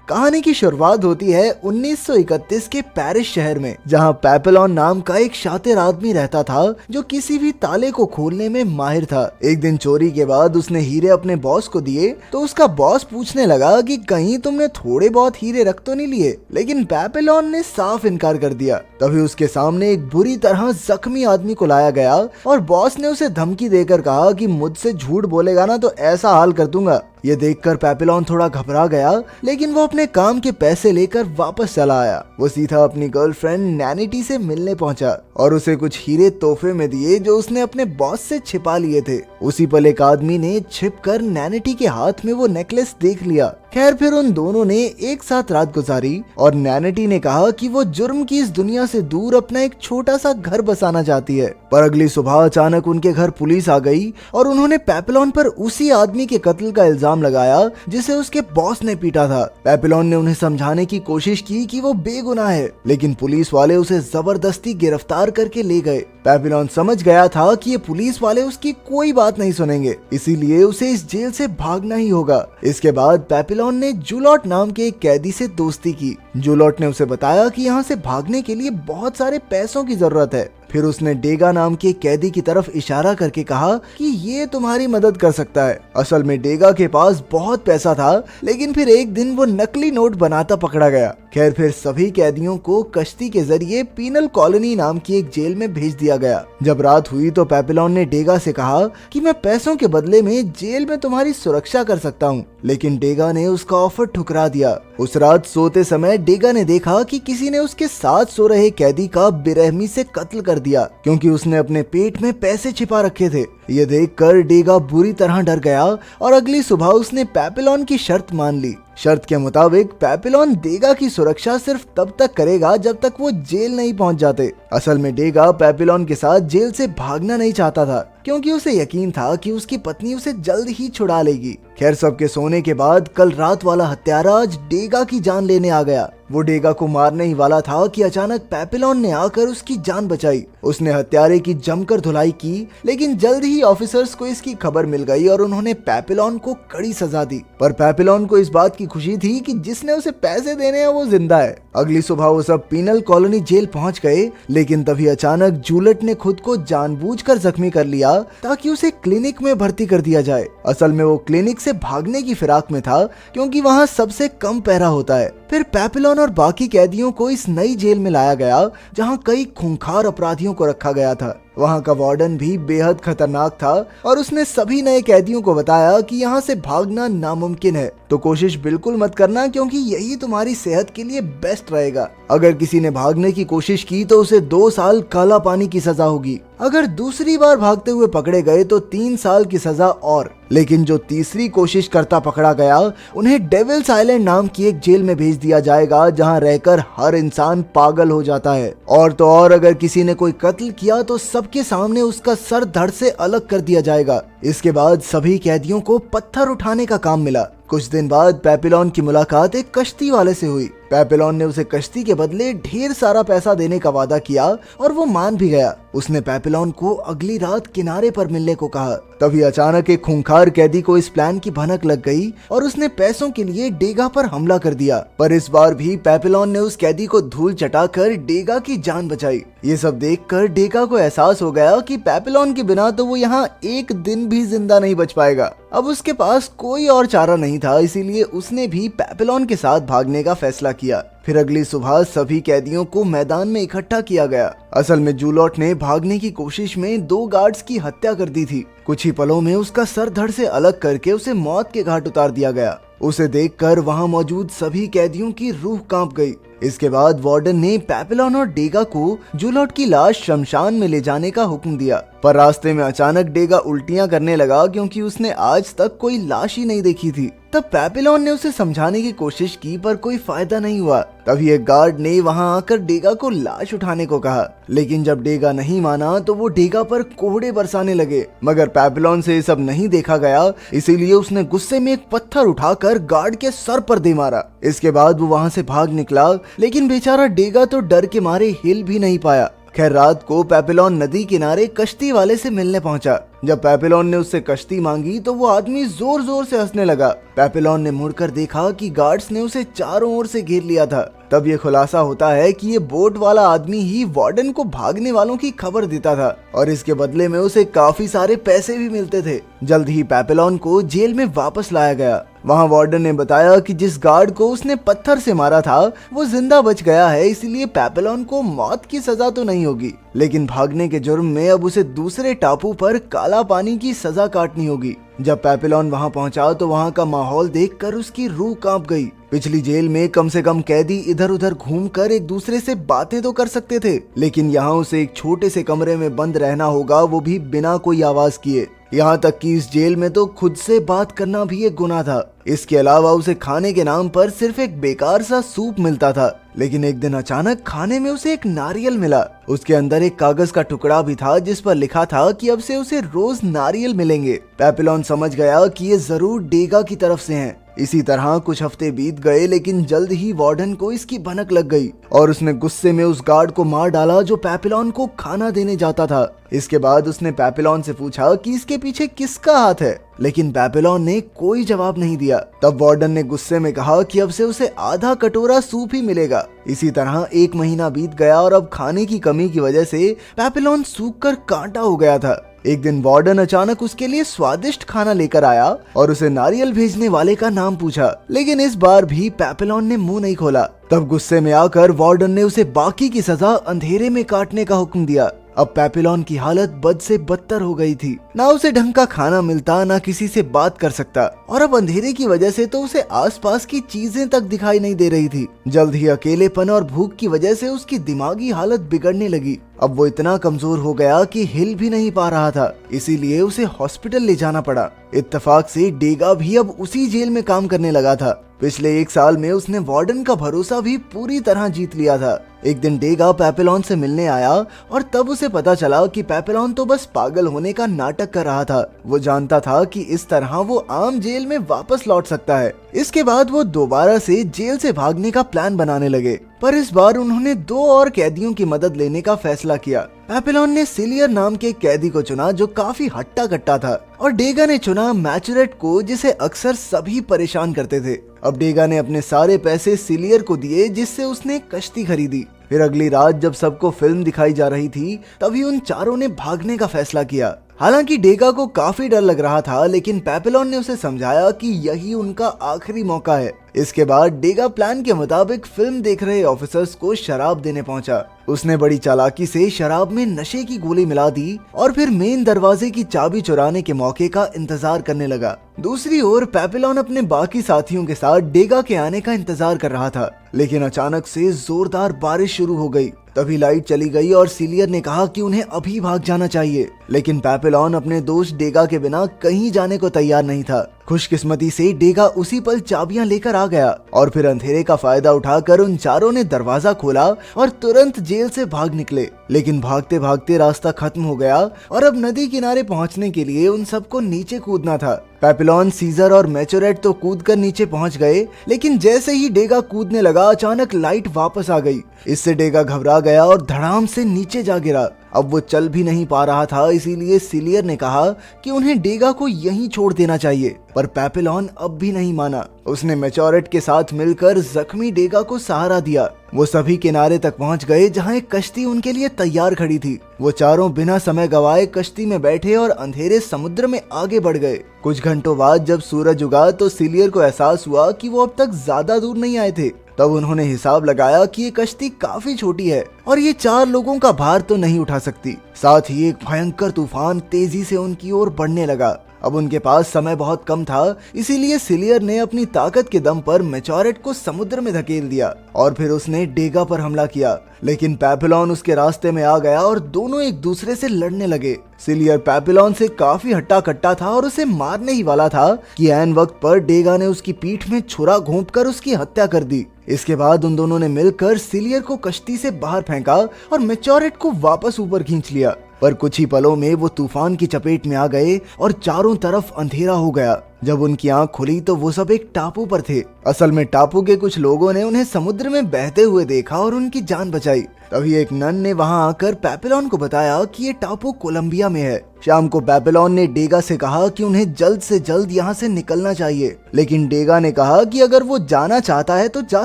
कहानी की शुरुआत होती है 1931 के पेरिस शहर में, जहां पेपेलॉन नाम का एक शातिर आदमी रहता था जो किसी भी ताले को खोलने में माहिर था। एक दिन चोरी के बाद उसने हीरे अपने बॉस को दिए तो उसका बॉस पूछने लगा कि कहीं तुमने थोड़े बहुत हीरे रख तो नहीं लिए, लेकिन पेपेलॉन ने साफ इनकार कर दिया। तभी उसके सामने एक बुरी तरह जख्मी आदमी को लाया गया और बॉस ने उसे धमकी देकर कहा कि मुझसे झूठ बोलेगा ना तो ऐसा हाल कर दूंगा। ये देखकर पेपेलॉन थोड़ा घबरा गया, लेकिन वो अपने काम के पैसे लेकर वापस चला आया। वो सीधा अपनी गर्लफ्रेंड नैनिटी से मिलने पहुंचा और उसे कुछ हीरे तोहफे में दिए जो उसने अपने बॉस से छिपा लिए थे। उसी पल एक आदमी ने छिपकर नैनिटी के हाथ में वो नेकलेस देख लिया। खैर फिर उन दोनों ने एक साथ रात गुजारी और नैनिटी ने कहा कि वो जुर्म की इस दुनिया से दूर अपना एक छोटा सा घर बसाना चाहती है। पर अगली सुबह अचानक उनके घर पुलिस आ गई और उन्होंने पेपेलॉन पर उसी आदमी के कत्ल का इल्जाम लगाया जिसे उसके बॉस ने पीटा था। पेपेलॉन ने उन्हें समझाने की कोशिश की कि वो बेगुनाह है, लेकिन पुलिस वाले उसे जबरदस्ती गिरफ्तार करके ले गए। पेपेलॉन समझ गया था कि ये पुलिस वाले उसकी कोई बात नहीं सुनेंगे, इसीलिए उसे इस जेल से भागना ही होगा। इसके बाद पेपेलॉन ने जूलॉट नाम के एक कैदी से दोस्ती की। जूलॉट ने उसे बताया कि यहाँ से भागने के लिए बहुत सारे पैसों की जरूरत है। फिर उसने डेगा नाम के कैदी की तरफ इशारा करके कहा कि ये तुम्हारी मदद कर सकता है। असल में डेगा के पास बहुत पैसा था, लेकिन फिर एक दिन वो नकली नोट बनाता पकड़ा गया। खैर फिर सभी कैदियों को कश्ती के जरिए पीनल कॉलोनी नाम की एक जेल में भेज दिया गया। जब रात हुई तो पेपेलॉन ने डेगा से कहा कि मैं पैसों के बदले में जेल में तुम्हारी सुरक्षा कर सकता हूँ, लेकिन डेगा ने उसका ऑफर ठुकरा दिया। उस रात सोते समय डेगा ने देखा कि किसी ने उसके साथ सो रहे कैदी का बेरहमी से कत्ल कर दिया, क्योंकि उसने अपने पेट में पैसे छिपा रखे थे। ये देखकर डेगा बुरी तरह डर गया और अगली सुबह उसने पेपेलॉन की शर्त मान ली। शर्त के मुताबिक पेपेलॉन डेगा की सुरक्षा सिर्फ तब तक करेगा जब तक वो जेल नहीं पहुंच जाते। असल में डेगा पेपेलॉन के साथ जेल से भागना नहीं चाहता था, क्योंकि उसे यकीन था कि उसकी पत्नी उसे जल्द ही छुड़ा लेगी। खैर सबके सोने के बाद कल रात वाला हत्यारा आज डेगा की जान लेने आ गया। वो डेगा को मारने ही वाला था कि अचानक पेपेलॉन ने आकर उसकी जान बचाई। उसने हत्यारे की जमकर धुलाई की, लेकिन जल्द ही ऑफिसर्स को इसकी खबर मिल गई और उन्होंने पेपेलॉन को कड़ी सजा दी। पर पेपेलॉन को इस बात की खुशी थी कि जिसने उसे पैसे देने हैं वो जिंदा है। अगली सुबह वो सब पीनल कॉलोनी जेल पहुंच गए, लेकिन तभी अचानक जूलियट ने खुद को जानबूझकर जख्मी कर लिया ताकि उसे क्लिनिक में भर्ती कर दिया जाए। असल में वो क्लिनिक से भागने की फिराक में था, क्योंकि वहाँ सबसे कम पहरा होता है। फिर पेपेलॉन और बाकी कैदियों को इस नई जेल में लाया गया, जहाँ कई खूंखार अपराधियों को रखा गया था। वहाँ का वार्डन भी बेहद खतरनाक था और उसने सभी नए कैदियों को बताया कि यहाँ से भागना नामुमकिन है, तो कोशिश बिल्कुल मत करना, क्योंकि यही तुम्हारी सेहत के लिए बेस्ट रहेगा। अगर किसी ने भागने की कोशिश की तो उसे 2 साल काला पानी की सजा होगी। अगर दूसरी बार भागते हुए पकड़े गए तो 3 साल की सजा और, लेकिन जो तीसरी कोशिश करता पकड़ा गया उन्हें डेविल्स आइलैंड नाम की एक जेल में भेज दिया जाएगा, जहां रहकर हर इंसान पागल हो जाता है। और तो और अगर किसी ने कोई कत्ल किया तो सबके सामने उसका सर धड़ से अलग कर दिया जाएगा। इसके बाद सभी कैदियों को पत्थर उठाने का काम मिला। कुछ दिन बाद पेपेलॉन की मुलाकात एक कश्ती वाले से हुई। पेपेलॉन ने उसे कश्ती के बदले ढेर सारा पैसा देने का वादा किया और वो मान भी गया। उसने पेपेलॉन को अगली रात किनारे पर मिलने को कहा। तभी अचानक एक खूंखार कैदी को इस प्लान की भनक लग गई और उसने पैसों के लिए डेगा पर हमला कर दिया। पर इस बार भी पेपेलॉन ने उस कैदी को धूल चटाकर डेगा की जान बचाई। ये सब देखकर डेगा को एहसास हो गया कि पेपेलॉन के बिना तो वो यहाँ एक दिन भी जिंदा नहीं बच पाएगा। अब उसके पास कोई और चारा नहीं था, इसीलिए उसने भी पेपेलॉन के साथ भागने का फैसला किया। फिर अगली सुबह सभी कैदियों को मैदान में इकट्ठा किया गया। असल में जूलॉट ने भागने की कोशिश में 2 गार्ड्स की हत्या कर दी थी। कुछ ही पलों में उसका सर धड़ से अलग करके उसे मौत के घाट उतार दिया गया। उसे देखकर वहां मौजूद सभी कैदियों की रूह कांप गई। इसके बाद वार्डन ने पेपेलॉन और डेगा को जूलॉट की लाश शमशान में ले जाने का हुक्म दिया। पर रास्ते में अचानक डेगा उल्टियां करने लगा, क्योंकि उसने आज तक कोई लाश ही नहीं देखी थी। तब पेपेलॉन ने उसे समझाने की कोशिश की, पर कोई फायदा नहीं हुआ। तभी एक गार्ड ने वहां आकर डेगा को लाश उठाने को कहा, लेकिन जब डेगा नहीं माना तो वो डेगा पर कोहड़े बरसाने लगे। मगर पेपेलॉन से ये सब नहीं देखा गया, इसीलिए उसने गुस्से में एक पत्थर उठाकर गार्ड के सर पर दे मारा। इसके बाद वो वहां से भाग निकला, लेकिन बेचारा डेगा तो डर के मारे हिल भी नहीं पाया। खैर रात को पेपिलोन नदी किनारे कश्ती वाले से मिलने पहुंचा। जब पेपिलोन ने उससे कश्ती मांगी तो वो आदमी जोर जोर से हंसने लगा। पेपिलोन ने मुड़कर देखा कि गार्ड्स ने उसे चारों ओर से घेर लिया था। तब ये खुलासा होता है कि ये बोट वाला आदमी ही वार्डन को भागने वालों की खबर देता था और इसके बदले में उसे काफी सारे पैसे भी मिलते थे। जल्द ही पेपिलोन को जेल में वापस लाया गया। वहाँ वार्डन ने बताया कि जिस गार्ड को उसने पत्थर से मारा था वो जिंदा बच गया है, इसलिए पेपिलोन को मौत की सजा तो नहीं होगी, लेकिन भागने के जुर्म में अब उसे दूसरे टापू पर काला पानी की सजा काटनी होगी। जब पेपिलोन वहाँ पहुँचा तो वहाँ का माहौल देखकर उसकी रूह कांप गई। पिछली जेल में कम से कम कैदी इधर उधर घूमकर एक दूसरे से बातें तो कर सकते थे, लेकिन यहाँ उसे एक छोटे से कमरे में बंद रहना होगा, वो भी बिना कोई आवाज किए। यहाँ तक कि इस जेल में तो खुद से बात करना भी एक गुनाह था। इसके अलावा उसे खाने के नाम पर सिर्फ एक बेकार सा सूप मिलता था। लेकिन एक दिन अचानक खाने में उसे एक नारियल मिला। उसके अंदर एक कागज का टुकड़ा भी था जिस पर लिखा था कि अब से उसे रोज नारियल मिलेंगे। पेपिलोन समझ गया कि ये जरूर डेगा की तरफ से हैं। इसी तरह कुछ हफ्ते बीत गए, लेकिन जल्द ही वार्डन को इसकी भनक लग गई और उसने गुस्से में उस गार्ड को मार डाला जो पेपिलोन को खाना देने जाता था। इसके बाद उसने पेपिलोन से पूछा कि इसके पीछे किसका हाथ है, लेकिन पेपिलोन ने कोई जवाब नहीं दिया। तब वार्डन ने गुस्से में कहा कि अब से उसे आधा कटोरा सूप ही मिलेगा। इसी तरह 1 महीना बीत गया और अब खाने की कमी की वजह से पेपिलोन सूख कर कांटा हो गया था। एक दिन वार्डन अचानक उसके लिए स्वादिष्ट खाना लेकर आया और उसे नारियल भेजने वाले का नाम पूछा, लेकिन इस बार भी पेपिलोन ने मुंह नहीं खोला। तब गुस्से में आकर वार्डन ने उसे बाकी की सजा अंधेरे में काटने का हुक्म दिया। अब पेपिलोन की हालत बद से बदतर हो गई थी। ना उसे ढंग का खाना मिलता, ना किसी से बात कर सकता, और अब अंधेरे की वजह से तो उसे आसपास की चीजें तक दिखाई नहीं दे रही थी। जल्द ही अकेलेपन और भूख की वजह से उसकी दिमागी हालत बिगड़ने लगी। अब वो इतना कमजोर हो गया कि हिल भी नहीं पा रहा था, इसीलिए उसे हॉस्पिटल ले जाना पड़ा। इत्तेफाक से डेगा भी अब उसी जेल में काम करने लगा था। पिछले 1 साल में उसने वार्डन का भरोसा भी पूरी तरह जीत लिया था। एक दिन डेगा पेपिलोन से मिलने आया और तब उसे पता चला कि पेपिलोन तो बस पागल होने का नाटक कर रहा था। वो जानता था कि इस तरह वो आम जेल में वापस लौट सकता है। इसके बाद वो दोबारा से जेल से भागने का प्लान बनाने लगे, पर इस बार उन्होंने 2 और कैदियों की मदद लेने का फैसला किया। पेपिलोन ने सिलियर नाम के कैदी को चुना जो काफी हट्टा कट्टा था, और डेगा ने चुना मैचुरेट को जिसे अक्सर सभी परेशान करते थे। अब डेगा ने अपने सारे पैसे सिलियर को दिए जिससे उसने कश्ती खरीदी। फिर अगली रात जब सबको फिल्म दिखाई जा रही थी तभी उन चारों ने भागने का फैसला किया। हालांकि डेगा को काफी डर लग रहा था, लेकिन पेपिलोन ने उसे समझाया कि यही उनका आखिरी मौका है। इसके बाद डेगा प्लान के मुताबिक फिल्म देख रहे ऑफिसर्स को शराब देने पहुंचा। उसने बड़ी चालाकी से शराब में नशे की गोली मिला दी और फिर मेन दरवाजे की चाबी चुराने के मौके का इंतजार करने लगा। दूसरी ओर पेपिलोन अपने बाकी साथियों के साथ डेगा के आने का इंतजार कर रहा था, लेकिन अचानक से जोरदार बारिश शुरू हो गई। तभी लाइट चली गई और सिलियर ने कहा कि उन्हें अभी भाग जाना चाहिए, लेकिन पेपिलोन अपने दोस्त डेगा के बिना कहीं जाने को तैयार नहीं था। खुशकिस्मती से डेगा उसी पल चाबियां लेकर आ गया और फिर अंधेरे का फायदा उठाकर उन चारों ने दरवाजा खोला और तुरंत जेल से भाग निकले। लेकिन भागते भागते रास्ता खत्म हो गया और अब नदी किनारे पहुंचने के लिए उन सबको नीचे कूदना था। पेपिलोन, सीजर और मैचुरेट तो कूदकर नीचे पहुंच गए, लेकिन जैसे ही डेगा कूदने लगा अचानक लाइट वापस आ गई। इससे डेगा घबरा गया और धड़ाम से नीचे जा गिरा। अब वो चल भी नहीं पा रहा था, इसीलिए सिलियर ने कहा कि उन्हें डेगा को यहीं छोड़ देना चाहिए, पर पेपिलोन अब भी नहीं माना। उसने मैचुरेट के साथ मिलकर जख्मी डेगा को सहारा दिया। वो सभी किनारे तक पहुंच गए जहां एक कश्ती उनके लिए तैयार खड़ी थी। वो चारों बिना समय गवाए कश्ती में बैठे और अंधेरे समुद्र में आगे बढ़ गए। कुछ घंटों बाद जब सूरज उगा तो सिलियर को एहसास हुआ कि वो अब तक ज्यादा दूर नहीं आए थे। तब उन्होंने हिसाब लगाया कि ये कश्ती काफी छोटी है और ये 4 लोगों का भार तो नहीं उठा सकती। साथ ही एक भयंकर तूफान तेजी से उनकी ओर बढ़ने लगा। अब उनके पास समय बहुत कम था, इसीलिए सिलियर ने अपनी ताकत के दम पर मैचुरेट को समुद्र में धकेल दिया और फिर उसने डेगा पर हमला किया। लेकिन पेपिलोन उसके रास्ते में आ गया और दोनों एक दूसरे से लड़ने लगे। सिलियर पेपिलोन से काफी हट्टा कट्टा था और उसे मारने ही वाला था कि ऐन वक्त पर डेगा ने उसकी पीठ में छुरा घोंपकर उसकी हत्या कर दी। इसके बाद उन दोनों ने मिलकर सिलियर को कश्ती से बाहर फेंका और मैचुरेट को वापस ऊपर खींच लिया। पर कुछ ही पलों में वो तूफान की चपेट में आ गए और चारों तरफ अंधेरा हो गया। जब उनकी आंख खुली तो वो सब एक टापू पर थे। असल में टापू के कुछ लोगों ने उन्हें समुद्र में बहते हुए देखा और उनकी जान बचाई। तभी एक नन ने वहां आकर पेपेलॉन को बताया कि ये टापू कोलंबिया में है। शाम को पेपेलॉन ने डेगा से कहा कि उन्हें जल्द से जल्द यहाँ से निकलना चाहिए, लेकिन डेगा ने कहा कि अगर वो जाना चाहता है तो जा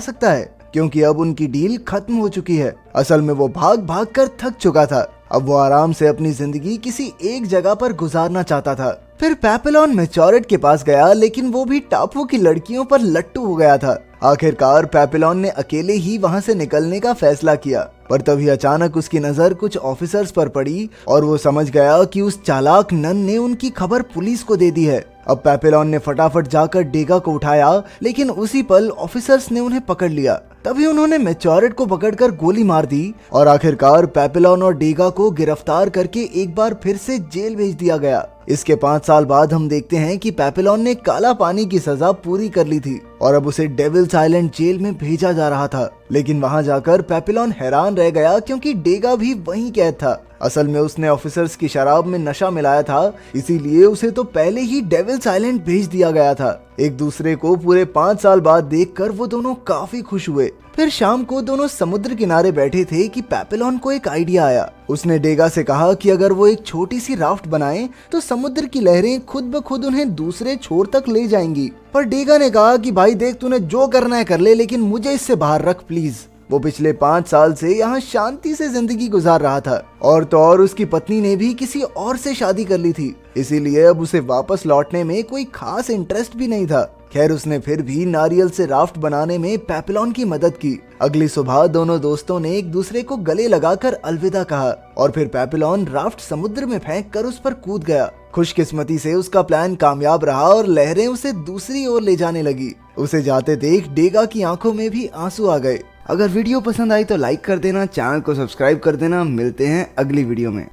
सकता है, क्योंकि अब उनकी डील खत्म हो चुकी है। असल में वो भाग भाग कर थक चुका था। अब वो आराम से अपनी जिंदगी किसी एक जगह पर गुजारना चाहता था। फिर पेपेलॉन मैच्योरेट के पास गया, लेकिन वो भी टापू की लड़कियों पर लट्टू हो गया था। आखिरकार पेपेलॉन ने अकेले ही वहां से निकलने का फैसला किया, पर तभी अचानक उसकी नजर कुछ ऑफिसर्स पर पड़ी और वो समझ गया कि उस चालाक नन ने उनकी खबर पुलिस को दे दी है। अब पेपेलॉन ने फटाफट जाकर डेगा को उठाया, लेकिन उसी पल ऑफिसर्स ने उन्हें पकड़ लिया। तभी उन्होंने मैच्योरेट को पकड़कर गोली मार दी और आखिरकार पेपेलॉन और डेगा को गिरफ्तार करके एक बार फिर से जेल भेज दिया गया। इसके 5 साल बाद हम देखते हैं कि पेपेलॉन ने काला पानी की सजा पूरी कर ली थी और अब उसे डेविल्स आइलैंड जेल में भेजा जा रहा था। लेकिन वहां जाकर पेपेलॉन हैरान रह गया, क्योंकि डेगा भी वहीं कैद था। असल में उसने ऑफिसर्स की शराब में नशा मिलाया था, इसीलिए उसे तो पहले ही डेविल्स आइलैंड भेज दिया गया था। एक दूसरे को पूरे 5 साल बाद देखकर वो दोनों काफी खुश हुए। फिर शाम को दोनों समुद्र किनारे बैठे थे कि पेपेलॉन को एक आइडिया आया। उसने डेगा से कहा कि अगर वो एक छोटी सी राफ्ट बनाए तो समुद्र की लहरें खुद ब खुद उन्हें दूसरे छोर तक ले जाएंगी। पर डेगा ने कहा कि भाई देख, तूने जो करना है कर ले, लेकिन मुझे इससे बाहर रख प्लीज। वो पिछले 5 साल से यहाँ शांति से जिंदगी गुजार रहा था और तो और उसकी पत्नी ने भी किसी और से शादी कर ली थी, इसीलिए अब उसे वापस लौटने में कोई खास इंटरेस्ट भी नहीं था। खैर, उसने फिर भी नारियल से राफ्ट बनाने में पेपेलॉन की मदद की। अगली सुबह दोनों दोस्तों ने एक दूसरे को गले लगाकर अलविदा कहा और फिर पेपेलॉन राफ्ट समुद्र में फेंक कर उस पर कूद गया। खुशकिस्मती से उसका प्लान कामयाब रहा और लहरें उसे दूसरी ओर ले जाने लगी। उसे जाते देख डेगा की आंखों में भी आंसू आ गए। अगर वीडियो पसंद आई तो लाइक कर देना, चैनल को सब्सक्राइब कर देना। मिलते हैं अगली वीडियो में।